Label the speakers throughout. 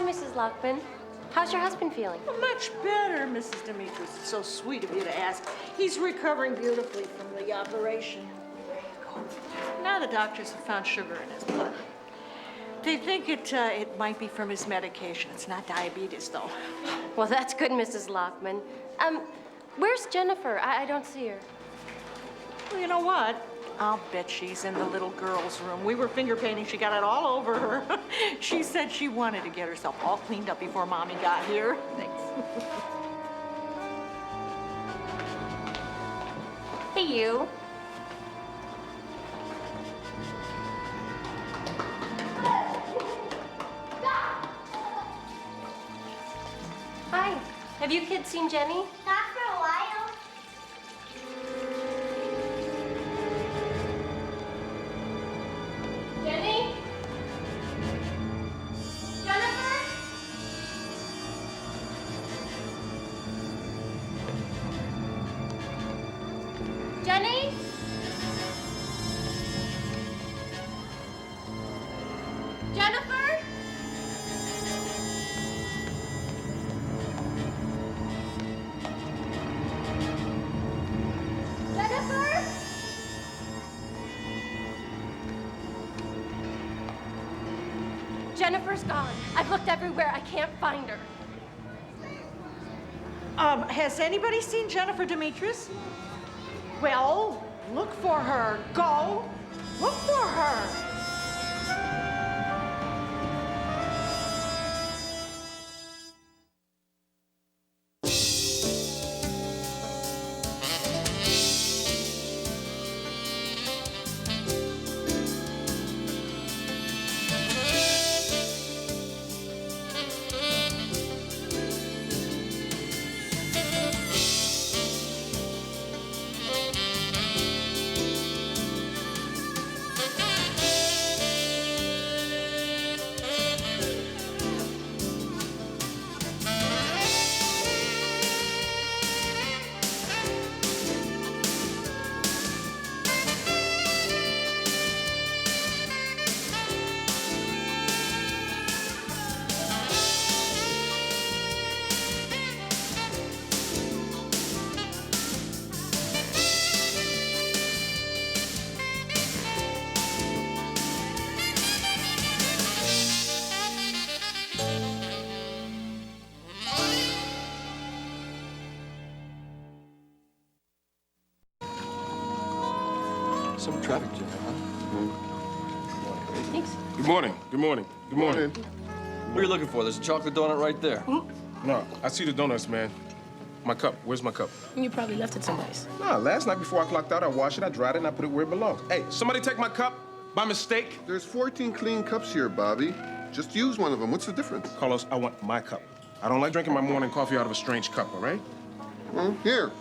Speaker 1: Mrs. Lockman. How's your husband feeling?
Speaker 2: Well, much better, Mrs. Demetrius. It's so sweet of you to ask. He's recovering beautifully from the operation. There you go. Now the doctors have found sugar in his blood. They think it might be from his medication. It's not diabetes, though.
Speaker 1: Well, that's good, Mrs. Lockman. Where's Jennifer? I don't see her.
Speaker 2: Well, you know what? I'll bet she's in the little girl's room. We were finger painting. She got it all over her. She said she wanted to get herself all cleaned up before Mommy got here. Thanks.
Speaker 1: Hey, you. Hi. Have you kids seen Jenny?
Speaker 3: Not for a while.
Speaker 1: Jenny? Jennifer? Jenny? Jennifer? Jennifer? Jennifer's gone. I've looked everywhere. I can't find her.
Speaker 2: Has anybody seen Jennifer Demetrius? Well, look for her. Go. Look for her.
Speaker 4: Some traffic jam, huh?
Speaker 1: Thanks.
Speaker 5: Good morning. Good morning. Good morning.
Speaker 4: What are you looking for? There's a chocolate donut right there.
Speaker 5: No, I see the donuts, man. My cup. Where's my cup?
Speaker 6: You probably left it someplace.
Speaker 5: No, last night before I clocked out, I washed it, I dried it, and I put it where it belongs. Hey, somebody take my cup by mistake?
Speaker 7: There's 14 clean cups here, Bobby. Just use one of them. What's the difference?
Speaker 5: Carlos, I want my cup. I don't like drinking my morning coffee out of a strange cup, all right?
Speaker 7: Well, here.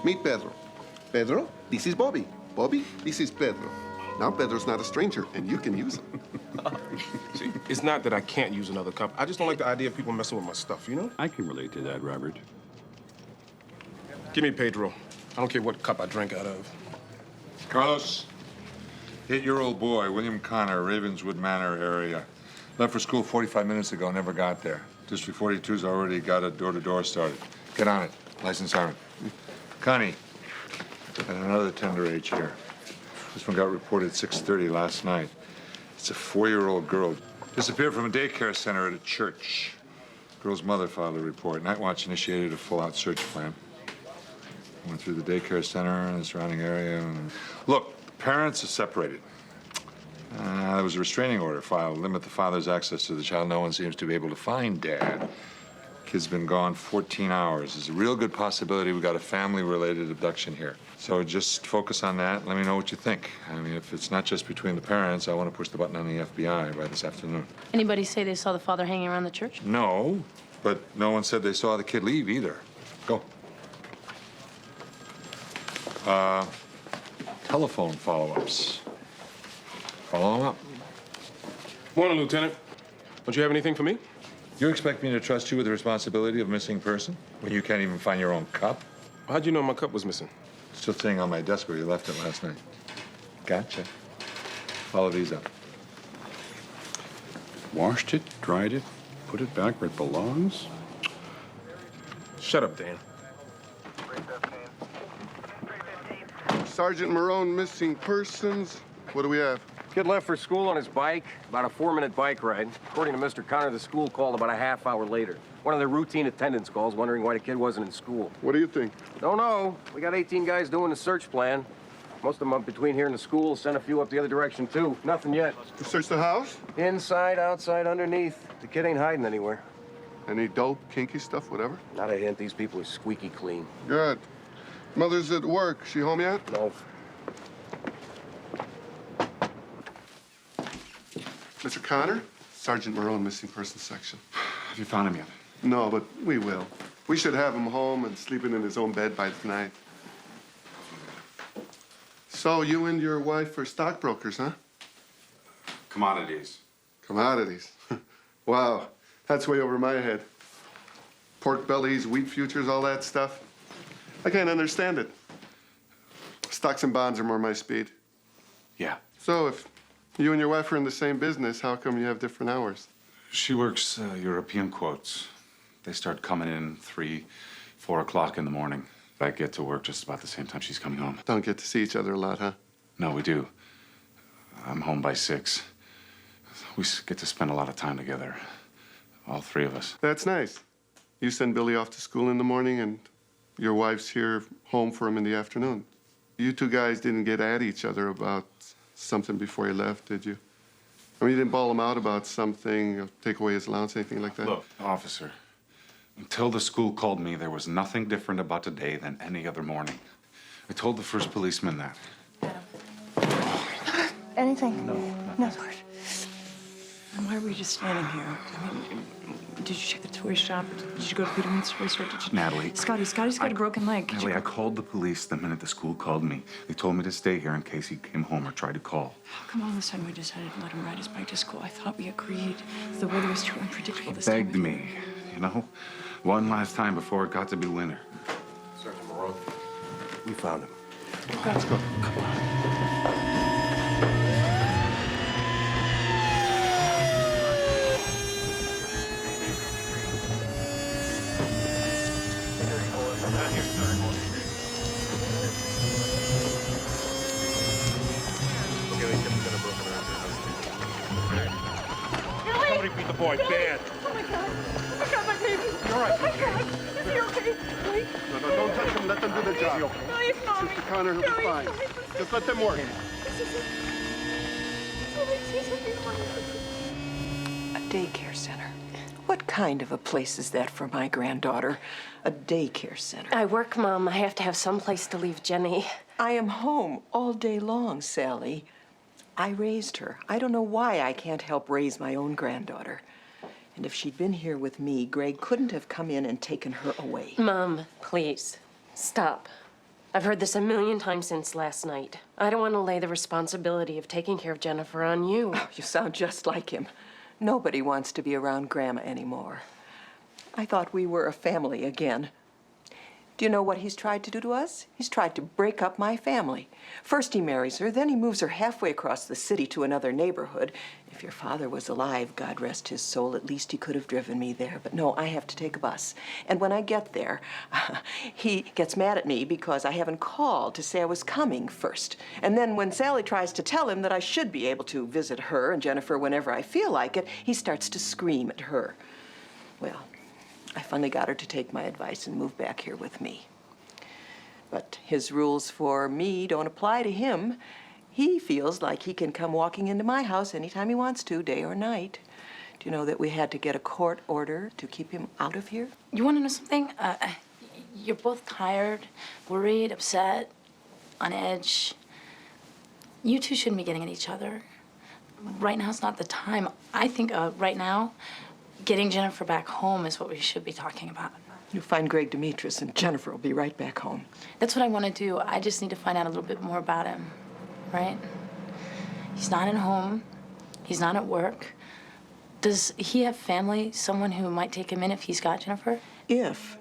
Speaker 7: Meet Pedro. Pedro, this is Bobby. Bobby, this is Pedro. Now Pedro's not a stranger, and you can use him.
Speaker 5: See, it's not that I can't use another cup. I just don't like the idea of people messing with my stuff, you know?
Speaker 8: I can relate to that, Robert.
Speaker 5: Give me Pedro. I don't care what cup I drink out of.
Speaker 9: Carlos, 8-year-old boy, William Connor, Ravenswood Manor area. Left for school 45 minutes ago, never got there. District 42's already got a door-to-door started. Get on it. License siren. Connie, and another tender age here. This one got reported 6:30 last night. It's a 4-year-old girl. Disappeared from a daycare center at a church. Girl's mother filed a report. Night Watch initiated a full-out search plan. Went through the daycare center and the surrounding area. And... Look, the parents are separated. There was a restraining order filed to limit the father's access to the child. No one seems to be able to find Dad. Kid's been gone 14 hours. There's a real good possibility we got a family-related abduction here. So just focus on that. Let me know what you think. I mean, if it's not just between the parents, I want to push the button on the FBI by this afternoon.
Speaker 6: Anybody say they saw the father hanging around the church?
Speaker 9: No, but no one said they saw the kid leave either. Go. Telephone follow-ups. Follow them up.
Speaker 5: Morning, Lieutenant. Don't you have anything for me?
Speaker 9: You expect me to trust you with the responsibility of a missing person when you can't even find your own cup?
Speaker 5: How'd you know my cup was missing?
Speaker 9: Still sitting on my desk where you left it last night. Gotcha. Follow these up.
Speaker 8: Washed it, dried it,
Speaker 5: Put it back where it belongs? Shut up, Dan.
Speaker 7: Sergeant Marone, missing persons. What do we have?
Speaker 3: Kid left for school on his bike, about a 4-minute bike ride. According to Mr. Connor, the school called about a half hour later. One of their routine attendance calls, wondering why the kid wasn't in school.
Speaker 7: What do you think?
Speaker 3: Don't know. We got 18 guys doing the search plan. Most of them up between here and the school. Sent a few up the other direction, too. Nothing yet.
Speaker 7: You searched the house?
Speaker 3: Inside, outside, underneath. The kid ain't hiding anywhere.
Speaker 7: Any dope, kinky stuff, whatever?
Speaker 3: Not a hint. These people are squeaky clean.
Speaker 7: Good. Mother's at work. She home yet?
Speaker 3: No.
Speaker 7: Mr. Connor? Sergeant Marone, missing persons section.
Speaker 9: Have you found him yet?
Speaker 7: No, but we will. We should have him home and sleeping in his own bed by tonight. So you and your wife are stockbrokers, huh?
Speaker 9: Commodities.
Speaker 7: Commodities. Wow, that's way over my head. Pork bellies, wheat futures, all that stuff. I can't understand it. Stocks and bonds are more my speed.
Speaker 9: Yeah.
Speaker 7: So if you and your wife are in the same business, how come you have different hours?
Speaker 9: She works European quotes. They start coming in 3, 4 o'clock in the morning. I get to work just about the same time she's coming home.
Speaker 7: Don't get to see each other a lot, huh?
Speaker 9: No, we do. I'm home by 6. We get to spend a lot of time together, all 3 of us.
Speaker 7: That's nice. You send Billy off to school in the morning and your wife's here home for him in the afternoon. You two guys didn't get at each other about something before you left, did you? I mean, you didn't bawl him out about something, take away his allowance, anything like that?
Speaker 9: Look, officer, until the school called me, there was nothing different about today than any other morning. I told the first policeman that.
Speaker 8: Anything?
Speaker 9: No.
Speaker 8: No. Why were you just standing here? I mean, did you check the toy shop? Did you go to Peterman's racer? Did you...
Speaker 9: Natalie.
Speaker 8: Scotty's got a broken leg.
Speaker 9: Natalie, I called the police the minute the school called me. They told me to stay here in case he came home or tried to call.
Speaker 8: How come all of a sudden we decided to let him ride his bike to school? I thought we agreed the weather was too unpredictable this time.
Speaker 9: Begged me, you know? One last time before it got to be winter.
Speaker 3: Sergeant Marone, we found him.
Speaker 7: Let's go.
Speaker 8: Come on.
Speaker 5: Somebody beat the boy bad.
Speaker 2: Oh, my God. Oh, my God, my baby.
Speaker 5: You're all right.
Speaker 2: Oh, my God. Is he okay? Please.
Speaker 7: No, don't touch him. Let them do the job.
Speaker 2: Please, Mommy.
Speaker 7: Mr. Connor, he'll be
Speaker 2: Please,
Speaker 7: fine.
Speaker 2: please.
Speaker 7: Just let them work.
Speaker 8: A daycare center. What kind of a place is that for my granddaughter? A daycare center.
Speaker 1: I work, Mom. I have to have some place to leave Jenny.
Speaker 8: I am home all day long, Sally. I raised her. I don't know why I can't help raise my own granddaughter. And if she'd been here with me, Greg couldn't have come in and taken her away.
Speaker 1: Mom, please, stop. I've heard this a million times since last night. I don't want to lay the responsibility of taking care of Jennifer on you.
Speaker 8: Oh, you sound just like him. Nobody wants to be around Grandma anymore. I thought we were a family again. Do you know what he's tried to do to us? He's tried to break up my family. First he marries her, then he moves her halfway across the city to another neighborhood. If your father was alive, God rest his soul, at least he could have driven me there. But no, I have to take a bus. And when I get there, he gets mad at me because I haven't called to say I was coming first. And then when Sally tries to tell him that I should be able to visit her and Jennifer whenever I feel like it, he starts to scream at her. Well, I finally got her to take my advice and move back here with me. But his rules for me don't apply to him. He feels like he can come walking into my house anytime he wants to, day or night. Do you know that we had to get a court order to keep him out of here?
Speaker 6: You want to know something? You're both tired, worried, upset, on edge. You two shouldn't be getting at each other. Right now's not the time. I think right now, getting Jennifer back home is what we should be talking about.
Speaker 8: You find Greg Demetrius and Jennifer will be right back home.
Speaker 6: That's what I want to do. I just need to find out a little bit more about him, right? He's not at home. He's not at work. Does he have family, someone who might take him in if he's got Jennifer?
Speaker 8: If?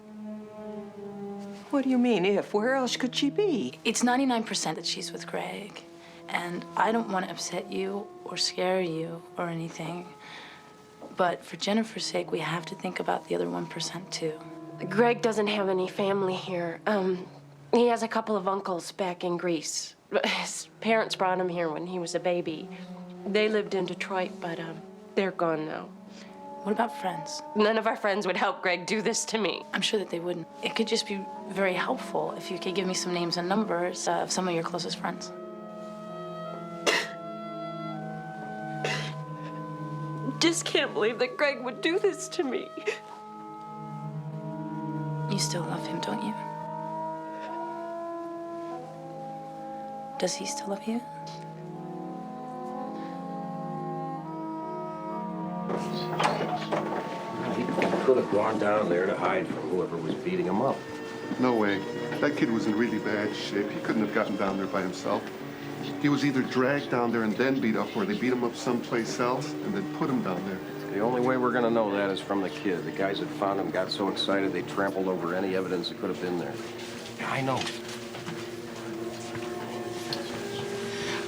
Speaker 8: What do you mean, if? Where else could she be?
Speaker 6: It's 99% that she's with Greg. And I don't want to upset you or scare you or anything. But for Jennifer's sake, we have to think about the other 1% too.
Speaker 1: Greg doesn't have any family here. He has a couple of uncles back in Greece. His parents brought him here when he was a baby. They lived in Detroit, but they're gone now.
Speaker 6: What about friends?
Speaker 1: None of our friends would help Greg do this to me.
Speaker 6: I'm sure that they wouldn't. It could just be very helpful if you could give me some names and numbers of some of your closest friends.
Speaker 1: Just can't believe that Greg would do this to me.
Speaker 6: You still love him, don't you? Does he still love you?
Speaker 3: He could have gone down there to hide from whoever was beating him up.
Speaker 7: No way. That kid was in really bad shape. He couldn't have gotten down there by himself. He was either dragged down there and then beat up, or they beat him up someplace else and then put him down there.
Speaker 3: The only way we're gonna know that is from the kid. The guys that found him got so excited they trampled over any evidence that could have been there. Yeah, I know.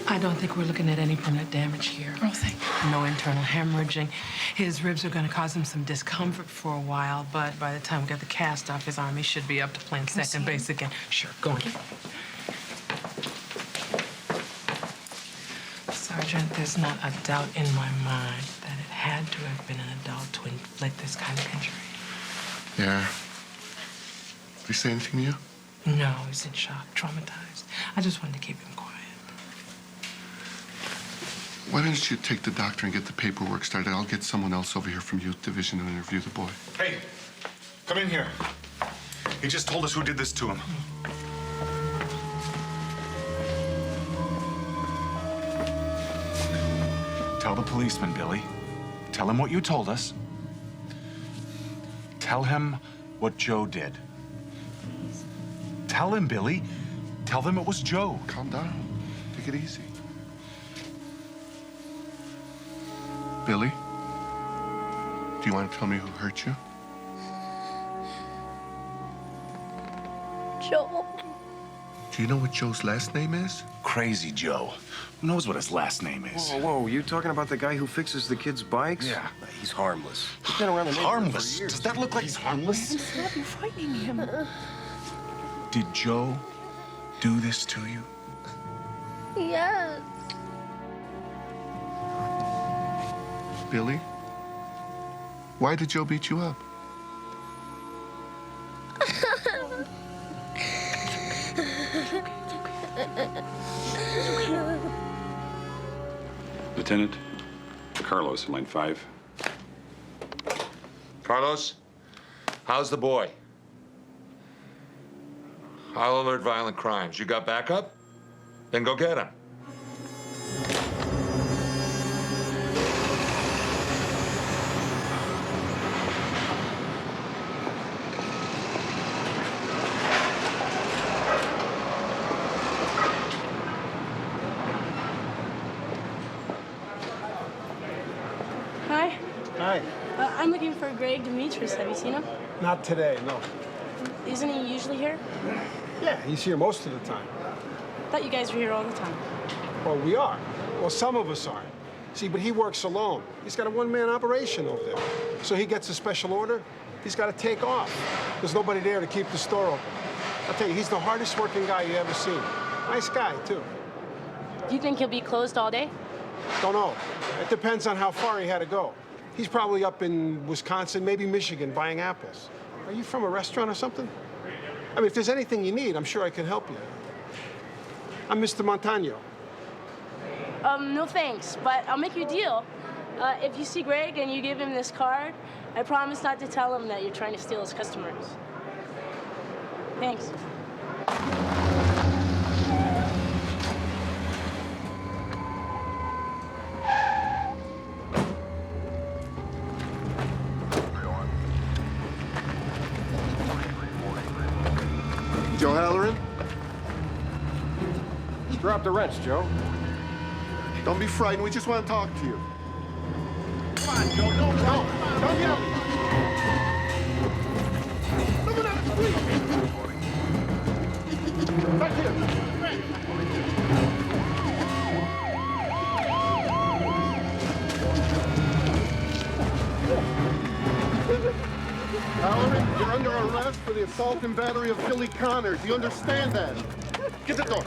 Speaker 10: I don't think we're looking at any permanent damage here.
Speaker 6: Oh, thank you.
Speaker 10: No internal hemorrhaging. His ribs are going to cause him some discomfort for a while, but by the time we get the cast off his arm, he should be up to playing second base again. Sure, go on. Sergeant, there's not a doubt in my mind that it had to have been an adult to inflict this kind of injury.
Speaker 7: Yeah. Did he say anything to you?
Speaker 10: No, he's in shock, traumatized. I just wanted to keep him quiet.
Speaker 7: Why don't you take the doctor and get the paperwork started? I'll get someone else over here from Youth Division and interview the boy.
Speaker 11: Hey, come in here. He just told us who did this to him. Tell the policeman, Billy. Tell him what you told us. Tell him what Joe did. Tell him, Billy. Tell them it was Joe.
Speaker 7: Calm down. Take it easy. Billy, do you want to tell me who hurt you?
Speaker 6: Joe.
Speaker 7: Do you know what Joe's last name is?
Speaker 11: Crazy Joe. Who knows what his last name is?
Speaker 3: Whoa, you talking about the guy who fixes the kids' bikes?
Speaker 11: Yeah.
Speaker 3: He's harmless. He's been around the neighborhood
Speaker 11: Harmless?
Speaker 3: for years.
Speaker 11: Does that look like he's harmless?
Speaker 6: Stop, you're frightening him.
Speaker 11: Did Joe do this to you?
Speaker 6: Yes.
Speaker 7: Billy, why did Joe beat you up?
Speaker 12: Lieutenant, Carlos, line 5.
Speaker 9: Carlos, how's the boy? I'll alert violent crimes. You got backup? Then go get him.
Speaker 6: Hi.
Speaker 13: Hi.
Speaker 6: I'm looking for Greg Demetrius. Have you seen him?
Speaker 13: Not today, no.
Speaker 6: Isn't he usually here?
Speaker 13: Yeah, he's here most of the time.
Speaker 6: I thought you guys were here all the time.
Speaker 13: Well, we are. Well, some of us are. See, but he works alone. He's got a one-man operation over there. So he gets a special order, he's got to take off. There's nobody there to keep the store open. I'll tell you, he's the hardest working guy you ever seen. Nice guy, too.
Speaker 6: Do you think he'll be closed all day?
Speaker 13: Don't know. It depends on how far he had to go. He's probably up in Wisconsin, maybe Michigan, buying apples. Are you from a restaurant or something? I mean, if there's anything you need, I'm sure I can help you. I'm Mr. Montano.
Speaker 6: No thanks, but I'll make you a deal. If you see Greg and you give him this card, I promise not to tell him that you're trying to steal his customers. Thanks.
Speaker 7: Joe Halloran?
Speaker 3: Drop the wrench, Joe.
Speaker 7: Don't be frightened. We just want to talk to you.
Speaker 13: Come on, Joe. Don't yell. Look at that street. Back here.
Speaker 7: the assault and battery of Billy Connor. Do you understand that? Get the door.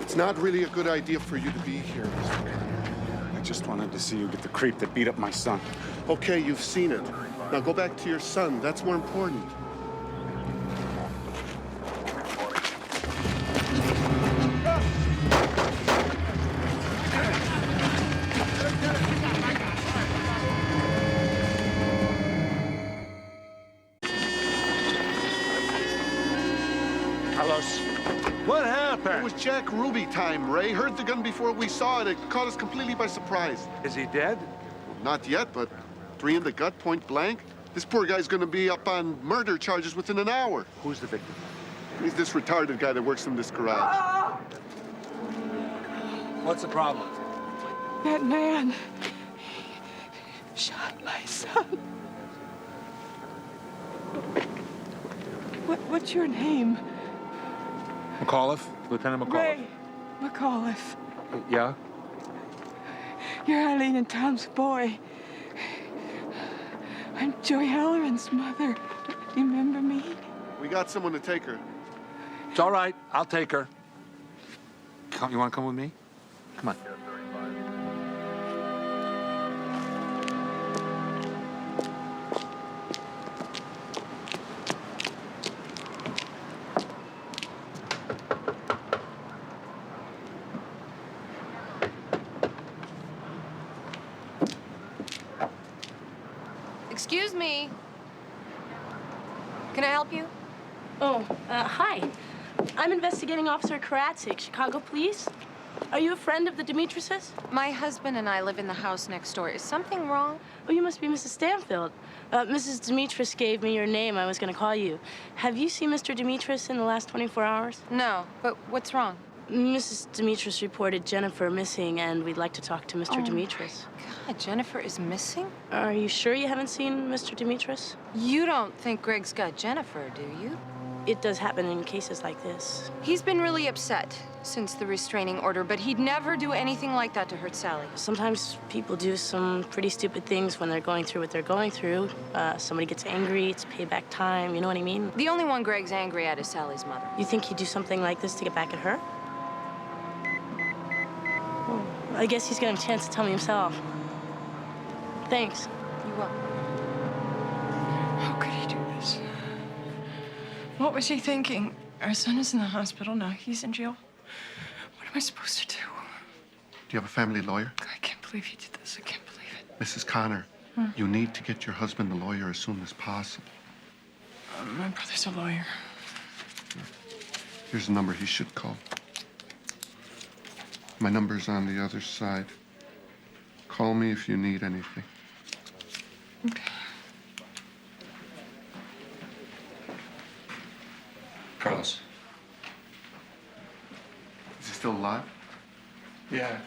Speaker 7: It's not really a good idea for you to be here, Mr. Connor.
Speaker 11: I just wanted to see you get the creep that beat up my son.
Speaker 7: Okay, you've seen it. Now go back to your son. That's more important.
Speaker 11: Carlos, what happened?
Speaker 7: It was Jack Ruby time, Ray. Heard the gun before we saw it. It caught us completely by surprise.
Speaker 11: Is he dead?
Speaker 7: Not yet, but 3 in the gut, point blank. This poor guy's gonna be up on murder charges within an hour.
Speaker 11: Who's the victim?
Speaker 7: He's this retarded guy that works in this garage.
Speaker 3: What's the problem?
Speaker 14: That man shot my son. What's your name?
Speaker 9: McAuliffe? Lieutenant McAuliffe.
Speaker 14: Ray McAuliffe.
Speaker 3: Yeah?
Speaker 14: You're Eileen and Tom's boy. I'm Joy Halloran's mother. You remember me?
Speaker 7: We got someone to take her.
Speaker 9: It's all right. I'll take her. You want to come with me? Come on.
Speaker 15: Excuse me. Can I help you?
Speaker 6: Oh, hi. I'm investigating Officer Karatsik, Chicago Police. Are you a friend of the Dimitris's?
Speaker 15: My husband and I live in the house next door. Is something wrong?
Speaker 6: Oh, you must be Mrs. Stanfield. Mrs. Dimitris gave me your name. I was going to call you. Have you seen Mr. Dimitris in the last 24 hours?
Speaker 15: No, but what's wrong?
Speaker 6: Mrs. Dimitris reported Jennifer missing, and we'd like to talk to Mr. Dimitris.
Speaker 15: God, Jennifer is missing?
Speaker 6: Are you sure you haven't seen Mr. Dimitris?
Speaker 15: You don't think Greg's got Jennifer, do you?
Speaker 6: It does happen in cases like this.
Speaker 15: He's been really upset since the restraining order, but he'd never do anything like that to hurt Sally.
Speaker 6: Sometimes people do some pretty stupid things when they're going through what they're going through. Somebody gets angry, it's payback time, you know what I mean?
Speaker 15: The only one Greg's angry at is Sally's mother.
Speaker 6: You think he'd do something like this to get back at her? Well, I guess he's gonna have a chance to tell me himself. Thanks.
Speaker 15: You will.
Speaker 14: How could he do this? What was he thinking? Our son is in the hospital now. He's in jail. What am I supposed to do?
Speaker 7: Do you have a family lawyer?
Speaker 14: I can't believe he did this. I can't believe it.
Speaker 7: Mrs. Connor, you need to get your husband a lawyer as soon as possible.
Speaker 14: My brother's a lawyer.
Speaker 7: Here's a number he should call. My number's on the other side. Call me if you need anything.
Speaker 14: Okay.
Speaker 9: Carlos.
Speaker 7: Is he still alive?
Speaker 9: Yeah.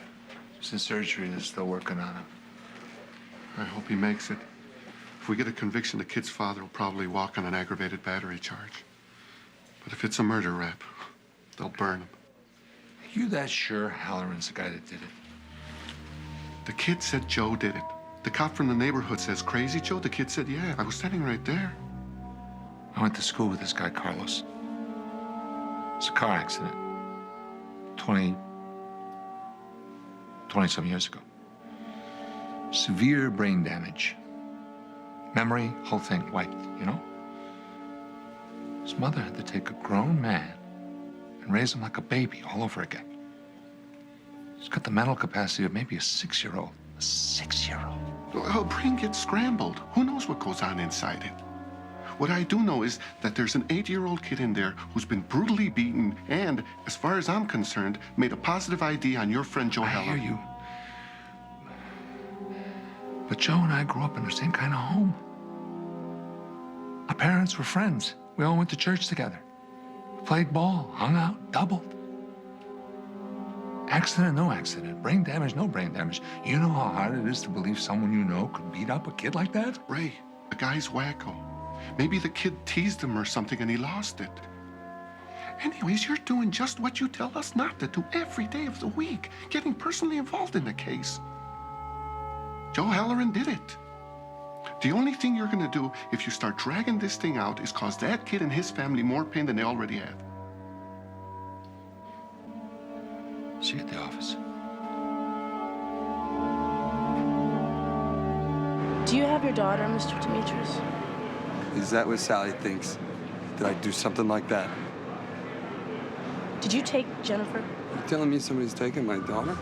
Speaker 9: He's in surgery. They're still working on him.
Speaker 7: I hope he makes it. If we get a conviction, the kid's father will probably walk on an aggravated battery charge. But if it's a murder rap, they'll burn him.
Speaker 9: Are you that sure Halloran's the guy that did it?
Speaker 7: The kid said Joe did it. The cop from the neighborhood says, "Crazy Joe?" The kid said, "Yeah, I was standing right there."
Speaker 9: I went to school with this guy, Carlos. It's a car accident. 20-some years ago. Severe brain damage. Memory, whole thing wiped, you know? His mother had to take a grown man and raise him like a baby all over again. He's got the mental capacity of maybe a 6-year-old. A 6-year-old.
Speaker 7: Her brain gets scrambled. Who knows what goes on inside it? What I do know is that there's an 8-year-old kid in there who's been brutally beaten and, as far as I'm concerned, made a positive ID on your friend Joe Halloran.
Speaker 9: I hear you. But Joe and I grew up in the same kind of home. Our parents were friends. We all went to church together. We played ball, hung out, doubled. Accident, no accident. Brain damage, no brain damage. You know how hard it is to believe someone you know could beat up a kid like that?
Speaker 7: Ray, the guy's wacko. Maybe the kid teased him or something and he lost it. Anyways, you're doing just what you tell us not to do every day of the week, getting personally involved in the case. Joe Halloran did it. The only thing you're gonna do if you start dragging this thing out is cause that kid and his family more pain than they already have.
Speaker 9: See you at the office.
Speaker 6: Do you have your daughter, Mr. Demetrius?
Speaker 4: Is that what Sally thinks? Did I do something like that?
Speaker 6: Did you take Jennifer?
Speaker 4: You telling me somebody's taking my daughter?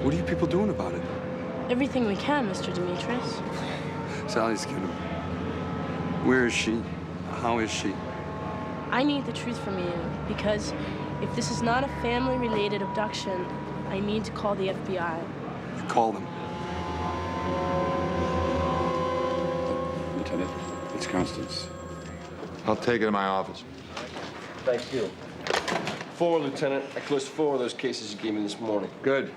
Speaker 4: What are you people doing about it?
Speaker 6: Everything we can, Mr. Demetrius.
Speaker 4: Sally's kidding. Where is she? How is she?
Speaker 6: I need the truth from you, because if this is not a family-related abduction, I need to call the FBI.
Speaker 4: You call them.
Speaker 12: Lieutenant, it's Constance.
Speaker 9: I'll take it to my office.
Speaker 3: Thank you. 4, Lieutenant. I closed 4 of those cases you gave me this morning.
Speaker 9: Good.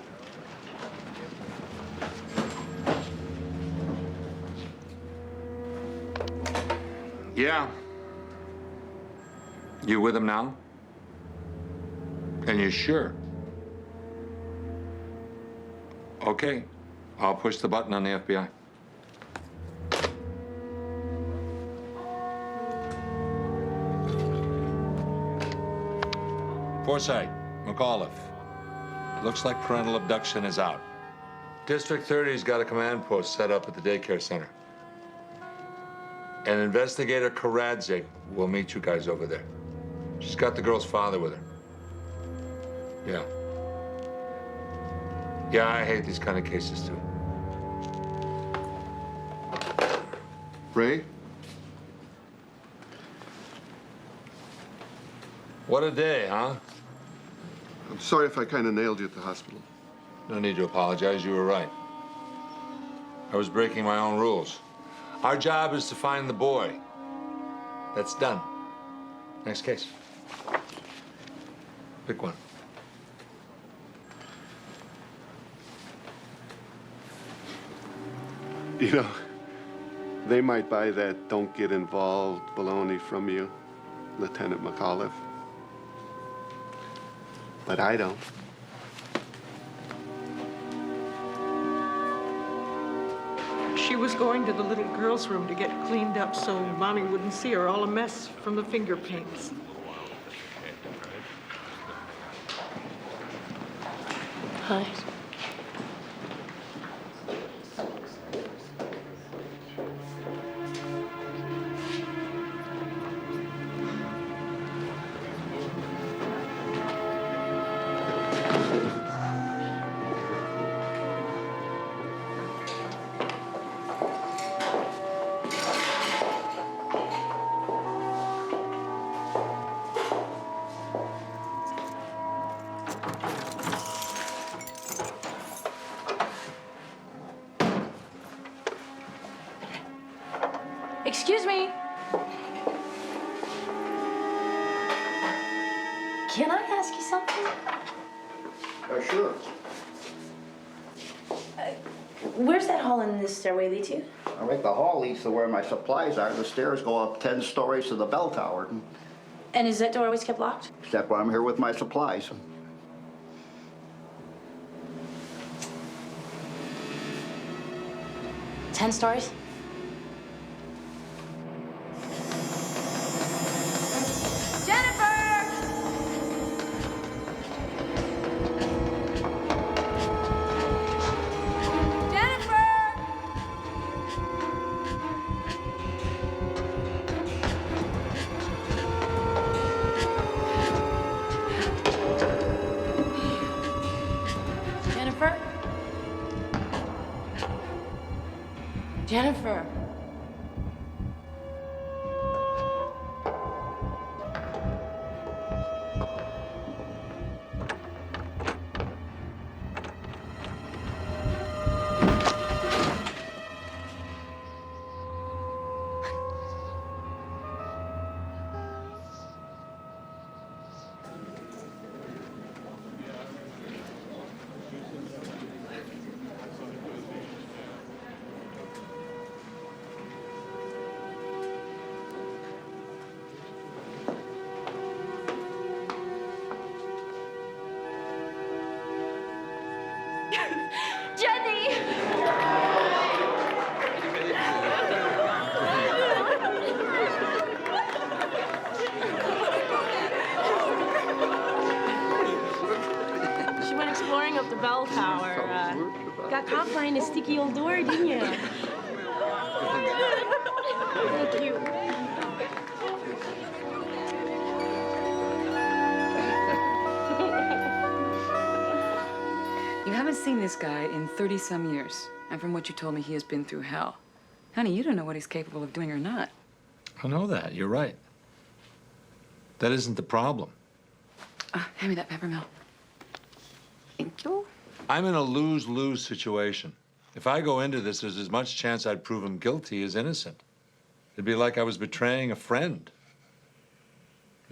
Speaker 9: Yeah. You with him now? And you sure? Okay. I'll push the button on the FBI. Forsythe, McAuliffe. Looks like parental abduction is out. District 30's got a command post set up at the daycare center. And Investigator Karadzik will meet you guys over there. She's got the girl's father with her. Yeah. Yeah, I hate these kind of cases, too.
Speaker 7: Ray?
Speaker 9: What a day, huh?
Speaker 7: I'm sorry if I kind of nailed you at the hospital.
Speaker 9: No need to apologize. You were right. I was breaking my own rules. Our job is to find the boy. That's done. Next case. Pick one.
Speaker 7: You know, they might buy that don't get involved baloney from you, Lieutenant McAuliffe. But I don't.
Speaker 2: She was going to the little girl's room to get cleaned up so Mommy wouldn't see her all a mess from the finger paints.
Speaker 6: Hi. Excuse me. Can I ask you something?
Speaker 16: Sure.
Speaker 6: Where's that hall in this stairway lead to?
Speaker 16: All right, the hall leads to where my supplies are. The stairs go up 10 stories to the bell tower.
Speaker 6: And is that door always kept locked?
Speaker 16: Except when I'm here with my supplies.
Speaker 6: 10 stories? Jennifer.
Speaker 1: up the bell tower. Got caught behind a sticky old door, didn't you? Thank you.
Speaker 17: You haven't seen this guy in 30-some years. And from what you told me, he has been through hell. Honey, you don't know what he's capable of doing or not.
Speaker 9: I know that. You're right. That isn't the problem.
Speaker 17: Hand me that peppermill. Thank you.
Speaker 9: I'm in a lose-lose situation. If I go into this, there's as much chance I'd prove him guilty as innocent. It'd be like I was betraying a friend.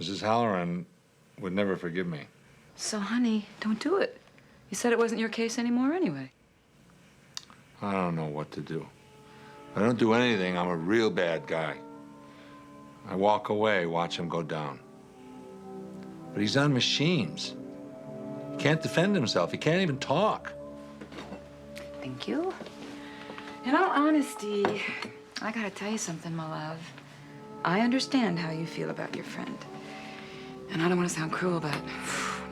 Speaker 9: Mrs. Halloran would never forgive me.
Speaker 17: So, honey, don't do it. You said it wasn't your case anymore anyway.
Speaker 9: I don't know what to do. If I don't do anything, I'm a real bad guy. I walk away, watch him go down. But he's on machines. He can't defend himself. He can't even talk.
Speaker 17: Thank you. In all honesty, I gotta tell you something, my love. I understand how you feel about your friend. And I don't want to sound cruel, but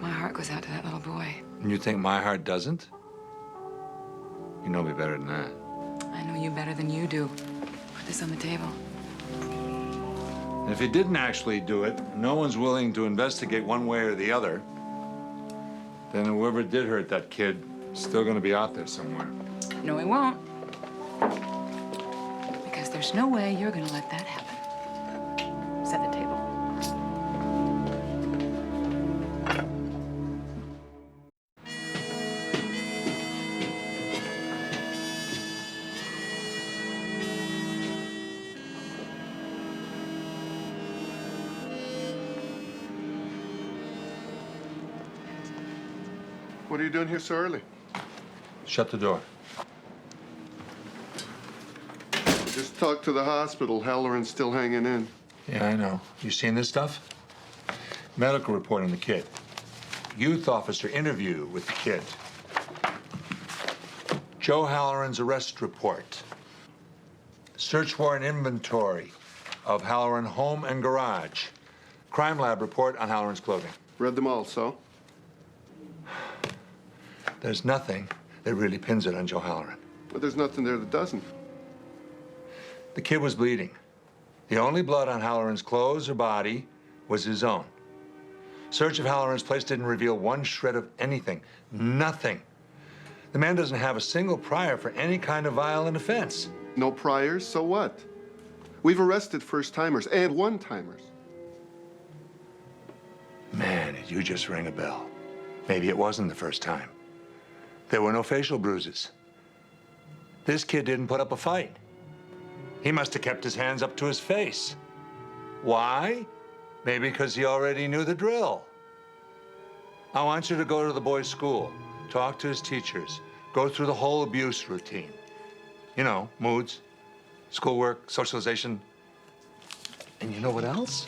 Speaker 17: my heart goes out to that little boy.
Speaker 9: And you think my heart doesn't? You know me better than that.
Speaker 17: I know you better than you do. Put this on the table.
Speaker 9: And if he didn't actually do it, no one's willing to investigate one way or the other, then whoever did hurt that kid is still gonna be out there somewhere.
Speaker 17: No, he won't. Because there's no way you're gonna let that happen. Set the table.
Speaker 7: What are you doing here so early?
Speaker 9: Shut the door.
Speaker 7: Just talked to the hospital. Halloran's still hanging in.
Speaker 9: Yeah, I know. You seen this stuff? Medical report on the kid. Youth officer interview with the kid. Joe Halloran's arrest report. Search warrant inventory of Halloran home and garage. Crime lab report on Halloran's clothing.
Speaker 7: Read them all, so?
Speaker 9: There's nothing that really pins it on Joe Halloran.
Speaker 7: But there's nothing there that doesn't.
Speaker 9: The kid was bleeding. The only blood on Halloran's clothes or body was his own. Search of Halloran's place didn't reveal one shred of anything. Nothing. The man doesn't have a single prior for any kind of violent offense.
Speaker 7: No priors, so what? We've arrested first-timers and one-timers.
Speaker 9: Man, did you just ring a bell. Maybe it wasn't the first time. There were no facial bruises. This kid didn't put up a fight. He must have kept his hands up to his face. Why? Maybe because he already knew the drill. I want you to go to the boy's school, talk to his teachers, go through the whole abuse routine. You know, moods, schoolwork, socialization. And you know what else?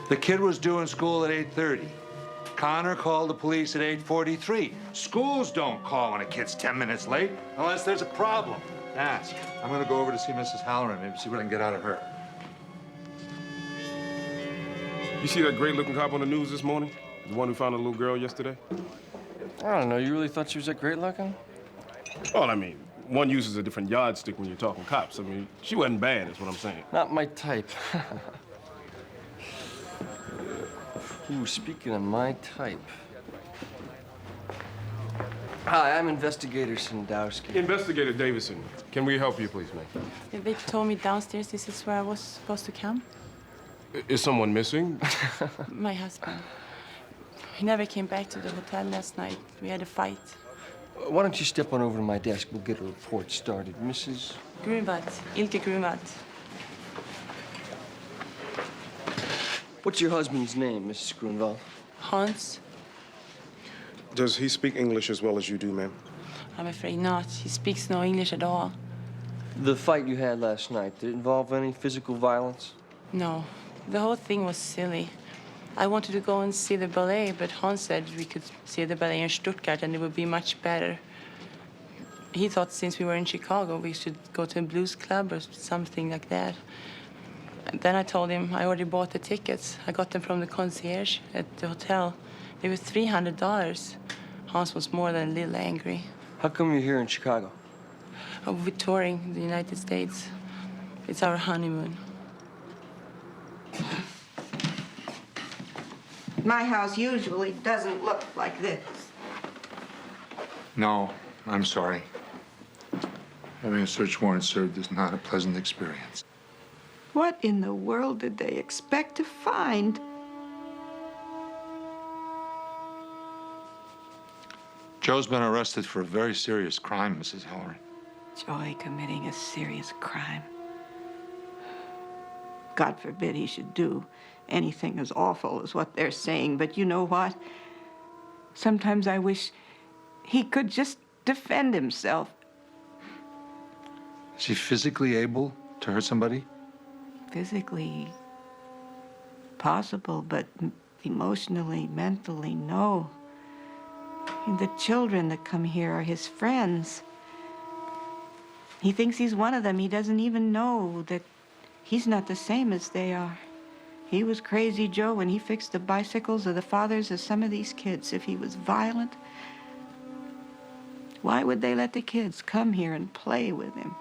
Speaker 9: The kid was due in school at 8:30. Connor called the police at 8:43. Schools don't call when a kid's 10 minutes late unless there's a problem. Ask. I'm gonna go over to see Mrs. Halloran, maybe see what I can get out of her.
Speaker 5: You see that great-looking cop on the news this morning? The one who found a little girl yesterday?
Speaker 18: I don't know. You really thought she was that great looking?
Speaker 5: Well, I mean, one uses a different yardstick when you're talking cops. I mean, she wasn't bad, is what I'm saying.
Speaker 18: Not my type. Ooh, speaking of my type. Hi, I'm Investigator Sandowski.
Speaker 5: Investigator Davison, can we help you, please, ma'am?
Speaker 1: They told me downstairs this is where I was supposed to come.
Speaker 5: Is someone missing?
Speaker 1: My husband. He never came back to the hotel last night. We had a fight.
Speaker 18: Why don't you step on over to my desk? We'll get a report started. Mrs.
Speaker 1: Grunwald, Ilke Grunwald.
Speaker 18: What's your husband's name, Mrs. Grunwald?
Speaker 1: Hans.
Speaker 5: Does he speak English as well as you do, ma'am?
Speaker 1: I'm afraid not. He speaks no English at all.
Speaker 18: The fight you had last night, did it involve any physical violence?
Speaker 1: No. The whole thing was silly. I wanted to go and see the ballet, but Hans said we could see the ballet in Stuttgart and it would be much better. He thought since we were in Chicago, we should go to a blues club or something like that. And then I told him I already bought the tickets. I got them from the concierge at the hotel. They were $300.
Speaker 19: Hans was more than a little angry.
Speaker 18: How come you're here in Chicago?
Speaker 19: Oh, we're touring the United States. It's our honeymoon.
Speaker 2: My house usually doesn't look like this.
Speaker 9: No, I'm sorry. Having a search warrant served is not a pleasant experience.
Speaker 2: What in the world did they expect to find?
Speaker 9: Joe's been arrested for a very serious crime, Mrs. Halloran.
Speaker 2: Joy committing a serious crime. God forbid he should do anything as awful as what they're saying, but you know what? Sometimes I wish he could just defend himself.
Speaker 9: Is he physically able to hurt somebody?
Speaker 2: Physically possible, but emotionally, mentally, no. And the children that come here are his friends. He thinks he's one of them. He doesn't even know that he's not the same as they are. He was crazy Joe when he fixed the bicycles of the fathers of some of these kids. If he was violent, why would they let the kids come here and play with him?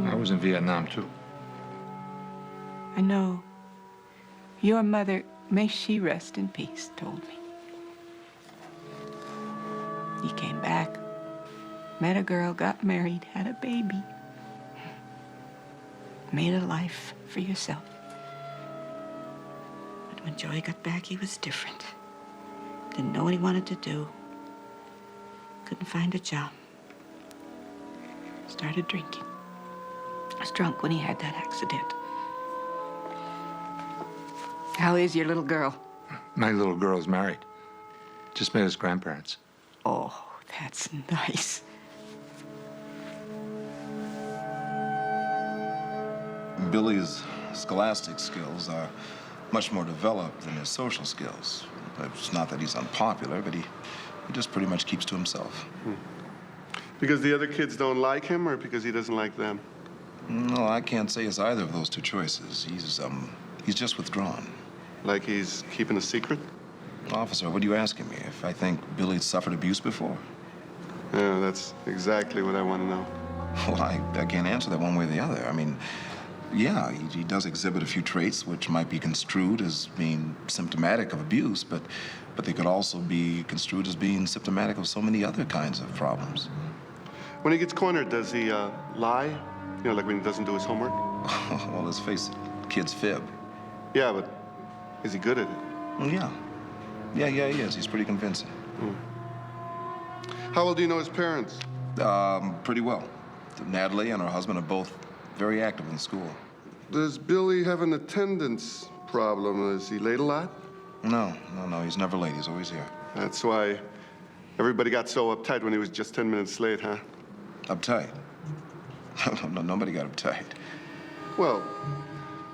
Speaker 9: I was in Vietnam, too.
Speaker 2: I know. Your mother, may she rest in peace, told me. He came back, met a girl, got married, had a baby. Made a life for yourself. But when Joey got back, he was different. Didn't know what he wanted to do. Couldn't find a job. Started drinking. Was drunk when he had that accident. How is your little girl?
Speaker 9: My little girl is married. Just met his grandparents.
Speaker 2: Oh, that's nice.
Speaker 20: Billy's scholastic skills are much more developed than his social skills. It's not that he's unpopular, but he just pretty much keeps to himself.
Speaker 7: Because the other kids don't like him, or because he doesn't like them?
Speaker 20: No, I can't say it's either of those two choices. He's just withdrawn.
Speaker 7: Like he's keeping a secret?
Speaker 20: Officer, what are you asking me? If I think Billy suffered abuse before?
Speaker 7: Yeah, that's exactly what I want to know.
Speaker 20: Well, I can't answer that one way or the other. I mean, yeah, he does exhibit a few traits which might be construed as being symptomatic of abuse, but they could also be construed as being symptomatic of so many other kinds of problems.
Speaker 7: When he gets cornered, does he lie? You know, like when he doesn't do his homework?
Speaker 20: Well, let's face it, kids fib.
Speaker 7: Yeah, but is he good at it?
Speaker 20: Yeah. Yeah, he is. He's pretty convincing.
Speaker 7: How well do you know his parents?
Speaker 20: Pretty well. Natalie and her husband are both very active in school.
Speaker 7: Does Billy have an attendance problem? Is he late a lot?
Speaker 20: No. He's never late. He's always here.
Speaker 7: That's why everybody got so uptight when he was just 10 minutes late, huh?
Speaker 20: Uptight? No, nobody got uptight.
Speaker 7: Well,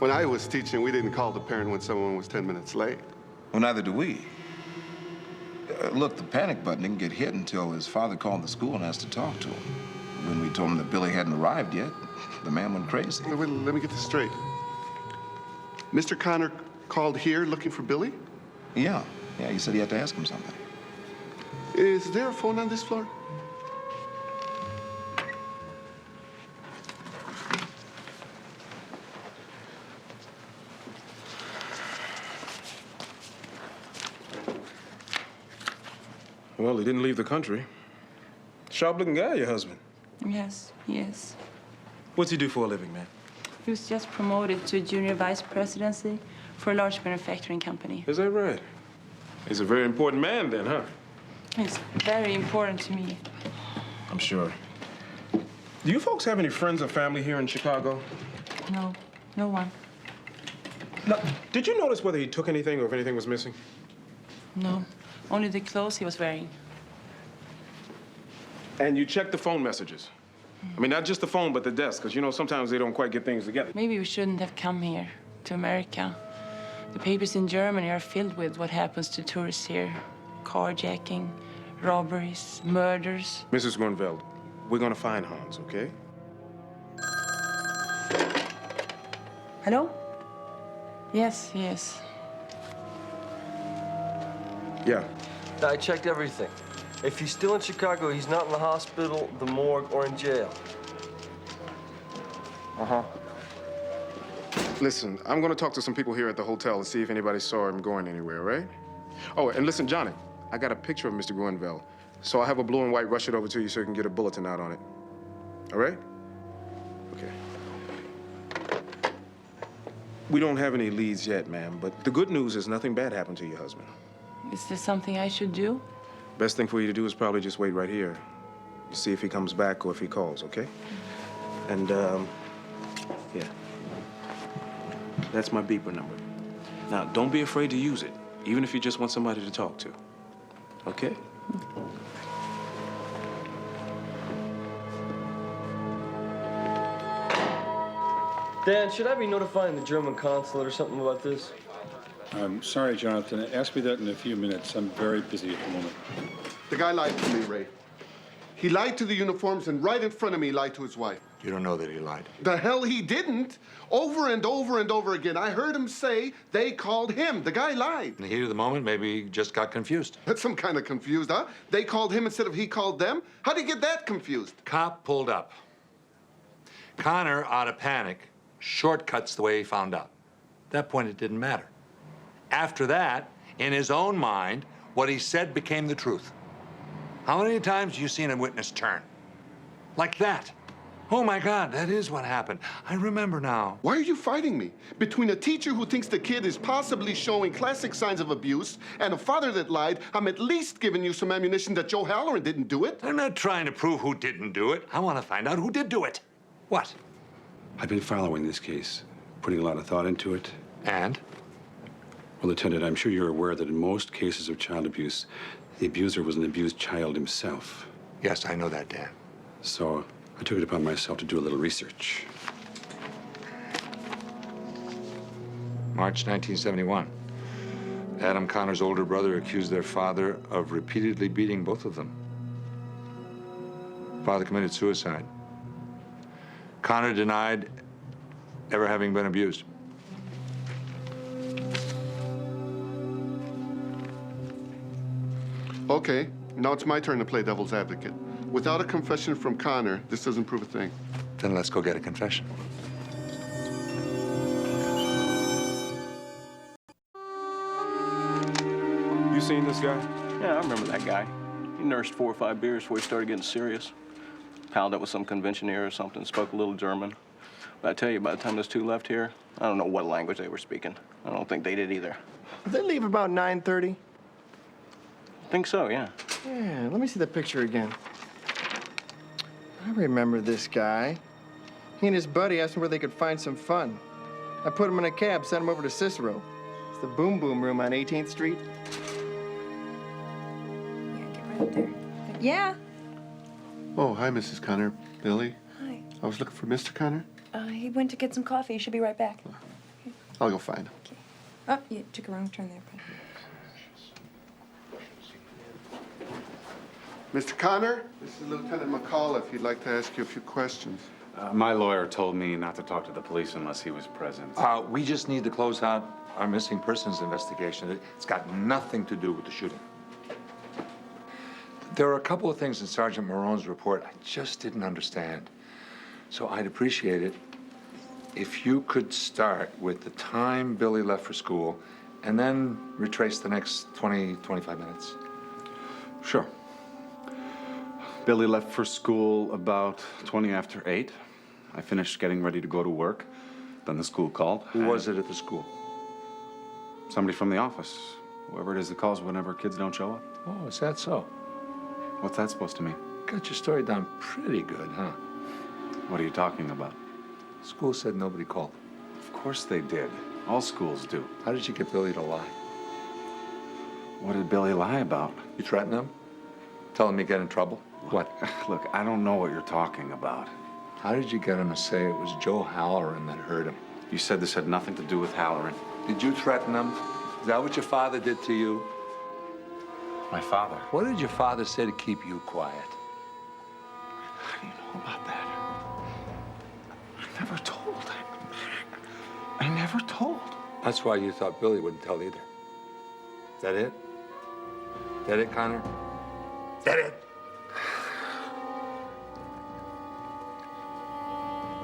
Speaker 7: when I was teaching, we didn't call the parent when someone was 10 minutes late.
Speaker 20: Well, neither do we. Look, the panic button didn't get hit until his father called the school and asked to talk to him. When we told him that Billy hadn't arrived yet, the man went crazy.
Speaker 7: Wait, let me get this straight. Mr. Connor called here looking for Billy?
Speaker 20: Yeah, he said he had to ask him something.
Speaker 7: Is there a phone on this floor?
Speaker 5: Well, he didn't leave the country. Sharp-looking guy, your husband.
Speaker 19: Yes, he is.
Speaker 5: What's he do for a living, man?
Speaker 19: He was just promoted to junior vice presidency for a large manufacturing company.
Speaker 5: Is that right? He's a very important man then, huh?
Speaker 19: He's very important to me.
Speaker 5: I'm sure. Do you folks have any friends or family here in Chicago?
Speaker 19: No, no one.
Speaker 5: Now, did you notice whether he took anything or if anything was missing?
Speaker 19: No, only the clothes he was wearing.
Speaker 5: And you checked the phone messages? I mean, not just the phone, but the desk, because, you know, sometimes they don't quite get things together.
Speaker 19: Maybe we shouldn't have come here, to America. The papers in Germany are filled with what happens to tourists here. Carjacking, robberies, murders.
Speaker 5: Mrs. Grunfeld, we're going to find Hans, okay?
Speaker 19: Hello? Yes, yes.
Speaker 5: Yeah.
Speaker 18: I checked everything. If he's still in Chicago, he's not in the hospital, the morgue, or in jail.
Speaker 5: Uh-huh. Listen, I'm gonna talk to some people here at the hotel and see if anybody saw him going anywhere, right? Oh, and listen, Johnny, I got a picture of Mr. Gruenveld, so I'll have a blue and white rush it over to you so you can get a bulletin out on it. All right? Okay. We don't have any leads yet, ma'am, but the good news is nothing bad happened to your husband.
Speaker 19: Is there something I should do?
Speaker 5: Best thing for you to do is probably just wait right here. See if he comes back or if he calls, okay? And, yeah. That's my beeper number. Now, don't be afraid to use it, even if you just want somebody to talk to. Okay?
Speaker 18: Dan, should I be notifying the German consulate or something about this?
Speaker 12: I'm sorry, Jonathan. Ask me that in a few minutes. I'm very busy at the moment.
Speaker 7: The guy lied to me, Ray. He lied to the uniforms, and right in front of me, lied to his wife.
Speaker 9: You don't know that he lied.
Speaker 7: The hell he didn't. Over and over and over again, I heard him say they called him. The guy lied.
Speaker 9: In the heat of the moment, maybe he just got confused.
Speaker 7: That's some kind of confused, huh? They called him instead of he called them? How'd he get that confused?
Speaker 9: Cop pulled up. Connor, out of panic, shortcuts the way he found out. At that point, it didn't matter. After that, in his own mind, what he said became the truth. How many times have you seen a witness turn? Like that. Oh, my God, that is what happened. I remember now.
Speaker 7: Why are you fighting me? Between a teacher who thinks the kid is possibly showing classic signs of abuse and a father that lied, I'm at least giving you some ammunition that Joe Halloran didn't do it.
Speaker 9: I'm not trying to prove who didn't do it. I want to find out who did do it. What?
Speaker 12: I've been following this case, putting a lot of thought into it.
Speaker 9: And?
Speaker 12: Well, Lieutenant, I'm sure you're aware that in most cases of child abuse, the abuser was an abused child himself.
Speaker 9: Yes, I know that, Dan.
Speaker 12: So I took it upon myself to do a little research.
Speaker 9: March 1971. Adam Connor's older brother accused their father of repeatedly beating both of them. Father committed suicide. Connor denied ever having been abused.
Speaker 7: Okay, now it's my turn to play devil's advocate. Without a confession from Connor, this doesn't prove a thing.
Speaker 9: Then let's go get a confession.
Speaker 18: You seen this guy? Yeah, I remember that guy. He nursed 4 or 5 beers before he started getting serious. Palled up with some conventioneer or something, spoke a little German. But I tell you, by the time those two left here, I don't know what language they were speaking. I don't think they did either.
Speaker 21: Did they leave about 9:30?
Speaker 18: I think so, yeah.
Speaker 21: Yeah, let me see the picture again. I remember this guy. He and his buddy asked me where they could find some fun. I put him in a cab, sent him over to Cicero. It's the Boom Boom Room on 18th Street.
Speaker 17: Yeah.
Speaker 7: Oh, hi, Mrs. Connor. Billy?
Speaker 17: Hi.
Speaker 7: I was looking for Mr. Connor.
Speaker 17: He went to get some coffee. He should be right back.
Speaker 7: I'll go find him.
Speaker 17: Oh, you took a wrong turn there, bud.
Speaker 7: Mr. Connor, this is Lieutenant McCall if he'd like to ask you a few questions.
Speaker 12: My lawyer told me not to talk to the police unless he was present.
Speaker 9: We just need to close out our missing persons investigation. It's got nothing to do with the shooting. There are a couple of things in Sergeant Marone's report I just didn't understand. So I'd appreciate it if you could start with the time Billy left for school and then retrace the next 20, 25 minutes.
Speaker 12: Sure. Billy left for school about 20 after 8. I finished getting ready to go to work. Then the school called.
Speaker 9: Who was it at the school?
Speaker 12: Somebody from the office. Whoever it is that calls whenever kids don't show up.
Speaker 9: Oh, is that so?
Speaker 12: What's that supposed to mean?
Speaker 9: Got your story down pretty good, huh?
Speaker 12: What are you talking about?
Speaker 9: School said nobody called.
Speaker 12: Of course they did. All schools do.
Speaker 9: How did you get Billy to lie?
Speaker 12: What did Billy lie about?
Speaker 9: You threatened him? Tell him he'd get in trouble? What?
Speaker 12: Look, I don't know what you're talking about.
Speaker 9: How did you get him to say it was Joe Halloran that hurt him?
Speaker 12: You said this had nothing to do with Halloran.
Speaker 9: Did you threaten him? Is that what your father did to you?
Speaker 12: My father?
Speaker 9: What did your father say to keep you quiet?
Speaker 12: How do you know about that? I never told. I never told.
Speaker 9: That's why you thought Billy wouldn't tell either. Is that it? Is that it, Connor? Is that it?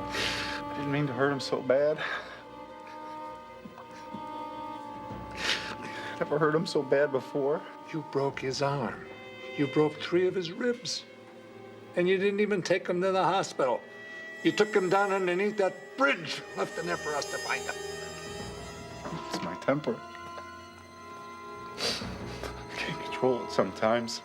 Speaker 12: I didn't mean to hurt him so bad. Never hurt him so bad before.
Speaker 9: You broke his arm. You broke 3 of his ribs. And you didn't even take him to the hospital. You took him down underneath that bridge left in there for us to find him.
Speaker 12: It's my temper. I can't control it sometimes.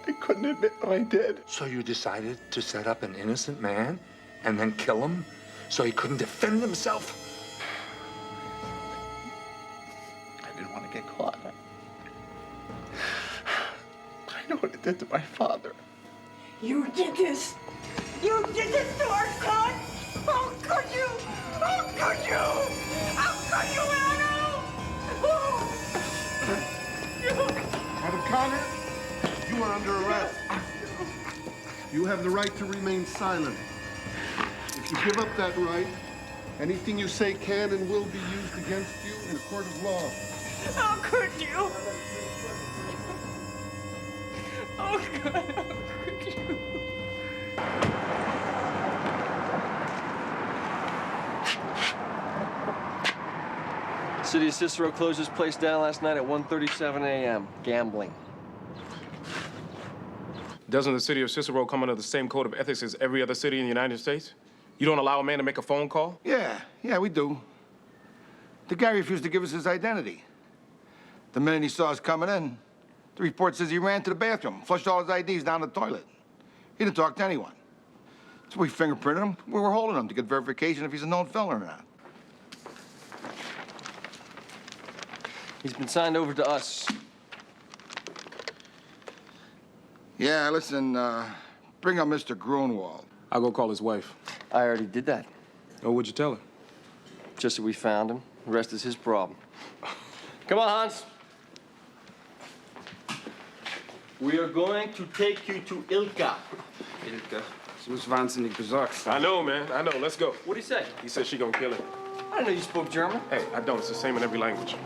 Speaker 12: I couldn't admit what I did.
Speaker 9: So you decided to set up an innocent man and then kill him so he couldn't defend himself?
Speaker 12: I didn't want to get caught. I know what it did to my father.
Speaker 2: You did this! You did this to our son! How could you? How could you? How could you, Adam?
Speaker 13: Adam Connor, you are under arrest. You have the right to remain silent. If you give up that right, anything you say can and will be used against you in a court of law.
Speaker 2: How could you? Oh, God, how could you?
Speaker 18: City of Cicero closed this place down last night at 1:37 a.m. Gambling.
Speaker 5: Doesn't the city of Cicero come under the same code of ethics as every other city in the United States? You don't allow a man to make a phone call?
Speaker 8: Yeah, we do. The guy refused to give us his identity. The minute he saw us coming in, the report says he ran to the bathroom, flushed all his IDs down the toilet. He didn't talk to anyone. So we fingerprinted him. We were holding him to get verification if he's a known felon or not.
Speaker 18: He's been signed over to us.
Speaker 8: Yeah, listen, bring up Mr. Grunwald.
Speaker 5: I'll go call his wife.
Speaker 18: I already did that.
Speaker 5: Oh, what'd you tell her?
Speaker 18: Just that we found him. The rest is his problem. Come on, Hans. We are going to take you to Ilka.
Speaker 22: Ilka, ze was waanzinnig bezocht.
Speaker 5: I know, man. I know. Let's go.
Speaker 18: What'd he say?
Speaker 5: He said she gonna kill him.
Speaker 18: I didn't know you spoke German.
Speaker 5: Hey, I don't. It's the same in every language.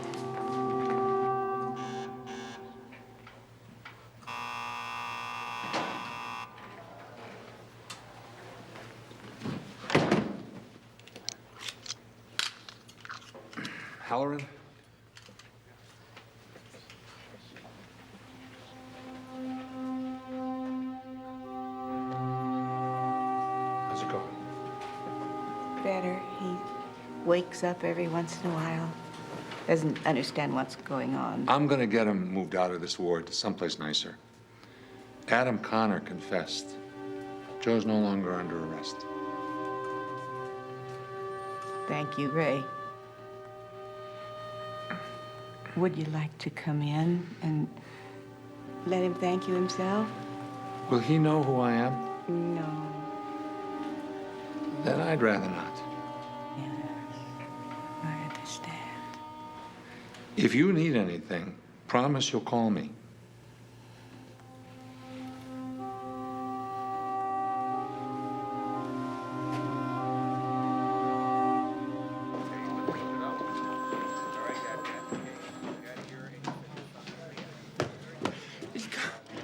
Speaker 9: Halloran? How's it going?
Speaker 23: Better. He wakes up every once in a while. Doesn't understand what's going on.
Speaker 9: I'm gonna get him moved out of this ward to someplace nicer. Adam Connor confessed. Joe's no longer under arrest.
Speaker 23: Thank you, Ray. Would you like to come in and let him thank you himself?
Speaker 9: Will he know who I am?
Speaker 23: No.
Speaker 9: Then I'd rather not.
Speaker 23: I understand.
Speaker 9: If you need anything, promise you'll call me.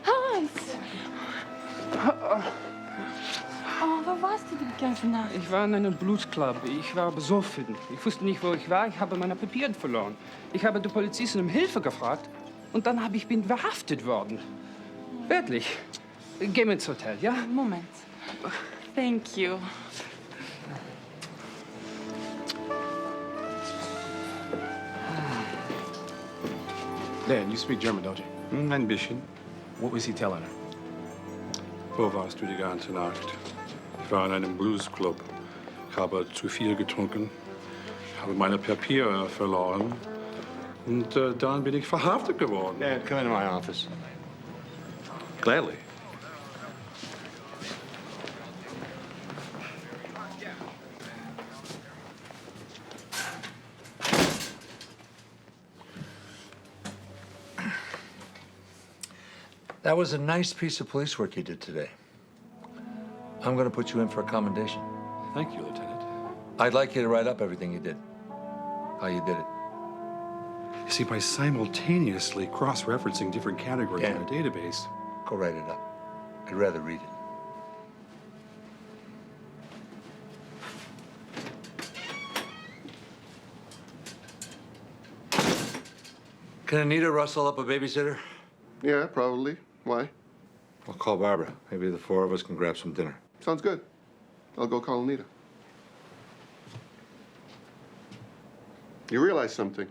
Speaker 6: Hans! Oh, wo warst du die ganze Nacht?
Speaker 22: Ich war in einem Bluesclub. Ich war besoffen. Ich wusste nicht, wo ich war. Ich habe meine Papiere verloren. Ich habe die Polizisten um Hilfe gefragt und dann bin verhaftet worden. Wirklich. Geh mit ins Hotel, ja?
Speaker 6: Moment. Thank you.
Speaker 5: Dan, you speak German, don't you?
Speaker 12: Ein bisschen.
Speaker 5: What was he telling her?
Speaker 12: Wo warst du die ganze Nacht? Ich war in einem Bluesclub. Ich habe zu viel getrunken. Ich habe meine Papiere verloren. Und dann bin ich verhaftet geworden.
Speaker 9: Dad, come into my office.
Speaker 12: Gladly.
Speaker 9: That was a nice piece of police work you did today. I'm going to put you in for a commendation.
Speaker 12: Thank you, Lieutenant.
Speaker 9: I'd like you to write up everything you did, how you did it.
Speaker 12: You see, by simultaneously cross-referencing different categories in a database.
Speaker 9: Go write it up. I'd rather read it. Can Anita rustle up a babysitter?
Speaker 7: Yeah, probably. Why?
Speaker 9: I'll call Barbara. Maybe the four of us can grab some dinner.
Speaker 7: Sounds good. I'll go call Anita. You realize something?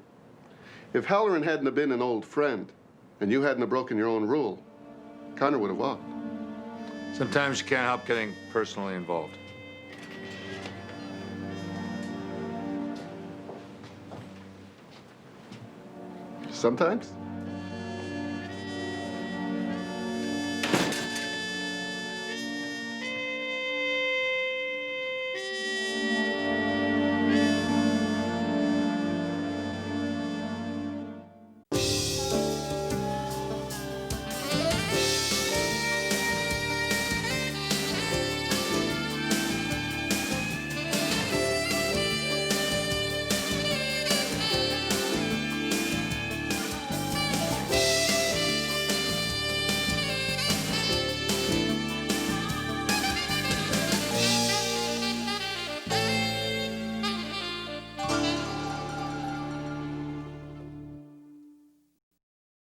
Speaker 7: If Halloran hadn't have been an old friend, and you hadn't have broken your own rule, Connor would have walked.
Speaker 9: Sometimes you can't help getting personally involved.
Speaker 7: Sometimes?